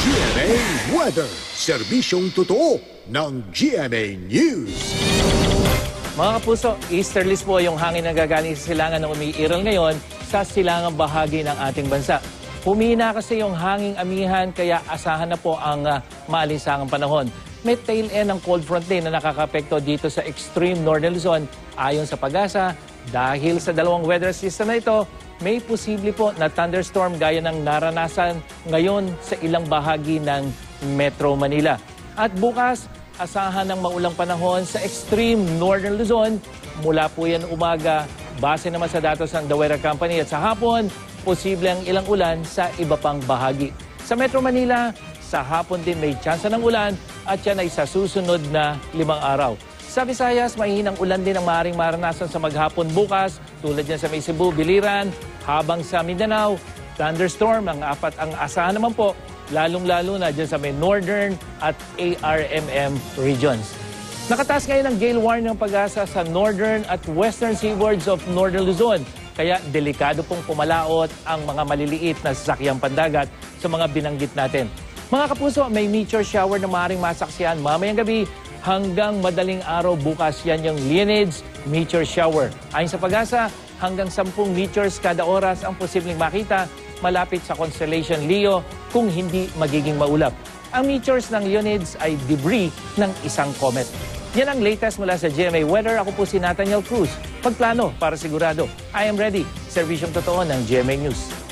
GMA Weather, serbisyong totoo ng GMA News. Mga kapuso, easterlies po yung hangin na gagaling sa silangan na umiiral ngayon sa silangang bahagi ng ating bansa. Humina kasi yung hanging amihan kaya asahan na po ang maalinsangang panahon. May tail end ng cold front din na nakakapekto dito sa extreme northern Luzon. Ayon sa Pag-asa, dahil sa dalawang weather system na ito, may posible po na thunderstorm gaya ng naranasan ngayon sa ilang bahagi ng Metro Manila. At bukas, asahan ng maulang panahon sa extreme northern Luzon. Mula po yan umaga, base naman sa datos ng The Weather Company, at sa hapon, posible ang ilang ulan sa iba pang bahagi. Sa Metro Manila, sa hapon din may tsansa ng ulan at yan ay sa susunod na 5 araw. Sa Visayas, mahihinang ulan din ang maaaring maranasan sa maghapon bukas, tulad yan sa may Cebu, Biliran, habang sa Mindanao, thunderstorm ang apat ang asahan naman po, lalong-lalo na dyan sa may northern at ARMM regions. Nakataas ngayon ang gale warning ng Pag-asa sa northern at western seaboards of northern Luzon. Kaya delikado pong pumalaot ang mga maliliit na sasakyang pandagat sa mga binanggit natin. Mga kapuso, may meteor shower na maaaring masaksihan mamayang gabi hanggang madaling araw bukas. Yan yung Leonids meteor shower. Ayon sa Pag-asa, hanggang 10 meteors kada oras ang posibleng makita malapit sa constellation Leo kung hindi magiging maulap. Ang meteors ng Leonids ay debris ng isang comet. Yan ang latest mula sa GMA Weather. Ako po si Nathaniel Cruz. Pagplano para sigurado. I am ready. Serbisyong totoo ng GMA News.